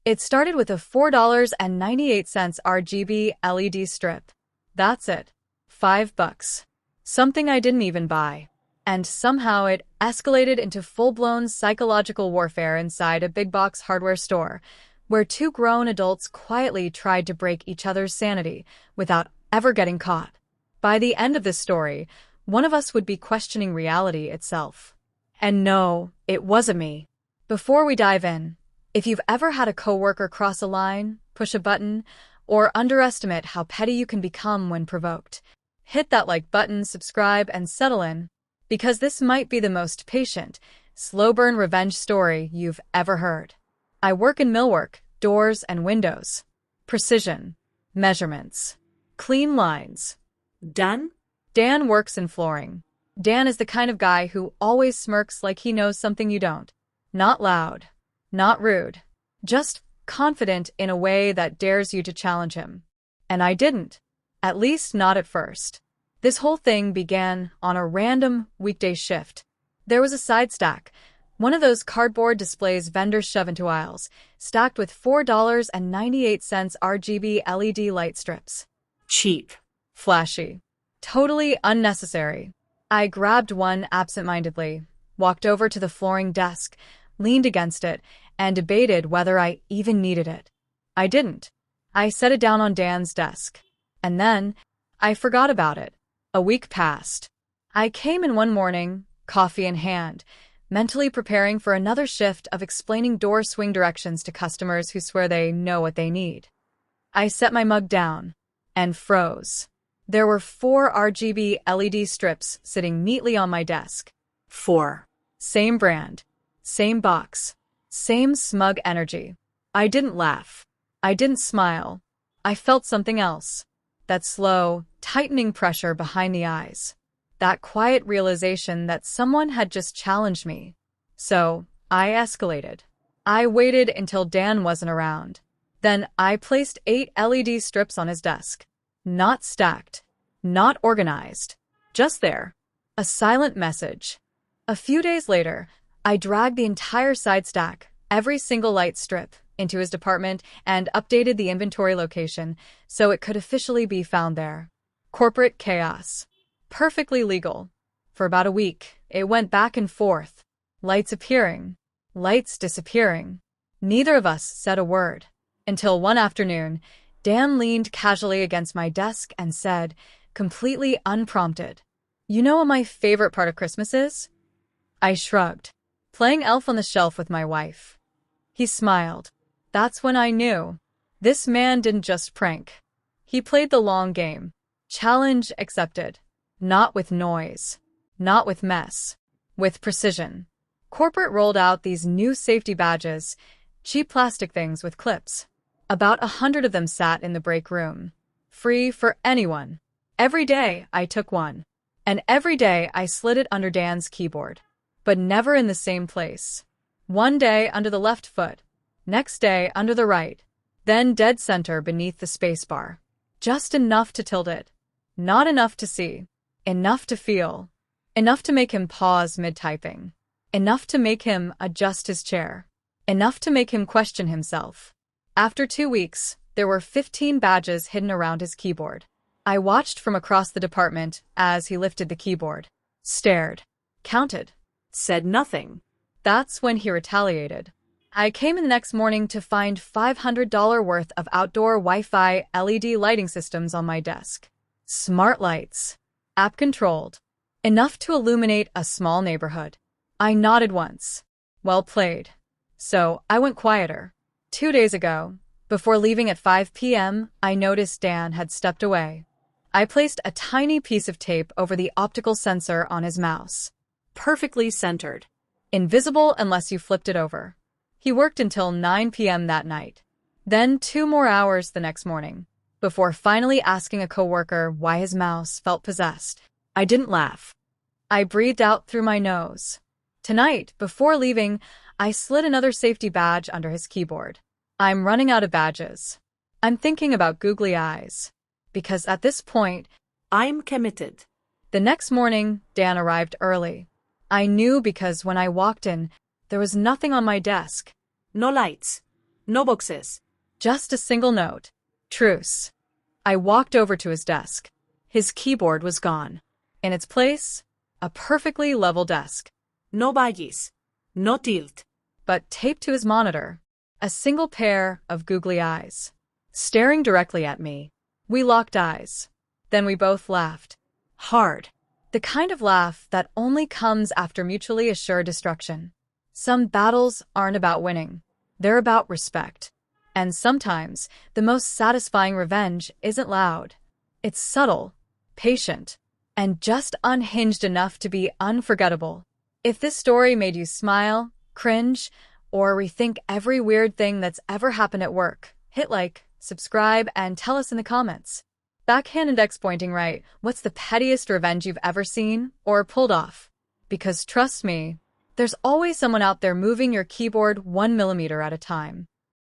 It started with a $4.98 RGB LED strip. That's it. $5. Something I didn't even buy. And somehow it escalated into full-blown psychological warfare inside a big-box hardware store, where two grown adults quietly tried to break each other's sanity without ever getting caught. By the end of this story, one of us would be questioning reality itself. And no, it wasn't me. Before we dive in, if you've ever had a coworker cross a line, push a button, or underestimate how petty you can become when provoked, hit that like button, subscribe, and settle in, because this might be the most patient, slow-burn revenge story you've ever heard. I work in millwork, doors and windows. Precision. Measurements. Clean lines. Done? Dan works in flooring. Dan is the kind of guy who always smirks like he knows something you don't. Not loud. Not rude. Just confident in a way that dares you to challenge him. And I didn't. At least not at first. This whole thing began on a random weekday shift. There was a side stack, one of those cardboard displays vendors shove into aisles, stacked with $4.98 RGB LED light strips. Cheap. Flashy. Totally unnecessary. I grabbed one absentmindedly, walked over to the flooring desk, leaned against it, and debated whether I even needed it. I didn't. I set it down on Dan's desk. And then, I forgot about it. A week passed. I came in one morning, coffee in hand, mentally preparing for another shift of explaining door swing directions to customers who swear they know what they need. I set my mug down and froze. There were 4 RGB LED strips sitting neatly on my desk. 4. Same brand, same box, same smug energy. I didn't laugh. I didn't smile. I felt something else. That slow, tightening pressure behind the eyes. That quiet realization that someone had just challenged me. So, I escalated. I waited until Dan wasn't around. Then I placed 8 LED strips on his desk. Not stacked. Not organized. Just there. A silent message. A few days later, I dragged the entire side stack, every single light strip, into his department and updated the inventory location so it could officially be found there. Corporate chaos. Perfectly legal. For about a week, it went back and forth. Lights appearing. Lights disappearing. Neither of us said a word. Until one afternoon, Dan leaned casually against my desk and said, completely unprompted, "You know what my favorite part of Christmas is?" I shrugged. Playing Elf on the Shelf with my wife. He smiled. That's when I knew. This man didn't just prank. He played the long game. Challenge accepted. Not with noise. Not with mess. With precision. Corporate rolled out these new safety badges, cheap plastic things with clips. About 100 of them sat in the break room. Free for anyone. Every day I took one. And every day I slid it under Dan's keyboard. But never in the same place. One day under the left foot. Next day under the right. Then dead center beneath the spacebar. Just enough to tilt it. Not enough to see. Enough to feel. Enough to make him pause mid-typing. Enough to make him adjust his chair. Enough to make him question himself. After 2 weeks, there were 15 badges hidden around his keyboard. I watched from across the department as he lifted the keyboard. Stared. Counted. Said nothing. That's when he retaliated. I came in the next morning to find $500 worth of outdoor Wi-Fi LED lighting systems on my desk. Smart lights. App-controlled. Enough to illuminate a small neighborhood. I nodded once. Well played. So, I went quieter. 2 days ago, before leaving at 5 p.m., I noticed Dan had stepped away. I placed a tiny piece of tape over the optical sensor on his mouse. Perfectly centered. Invisible unless you flipped it over. He worked until 9 p.m. that night. Then 2 more hours the next morning, before finally asking a coworker why his mouse felt possessed. I didn't laugh. I breathed out through my nose. Tonight, before leaving, I slid another safety badge under his keyboard. I'm running out of badges. I'm thinking about googly eyes. Because at this point, I'm committed. The next morning, Dan arrived early. I knew because when I walked in, there was nothing on my desk. No lights. No boxes. Just a single note. Truce. I walked over to his desk. His keyboard was gone. In its place, a perfectly level desk, No valles. No tilt. but taped to his monitor, a single pair of googly eyes, staring directly at me. We locked eyes. Then we both laughed. Hard. The kind of laugh that only comes after mutually assured destruction. Some battles aren't about winning. They're about respect. And sometimes, the most satisfying revenge isn't loud. It's subtle, patient, and just unhinged enough to be unforgettable. If this story made you smile, cringe, or rethink every weird thing that's ever happened at work, hit like, subscribe, and tell us in the comments. Backhand index pointing right, what's the pettiest revenge you've ever seen or pulled off? Because trust me, there's always someone out there moving your keyboard 1 millimeter at a time.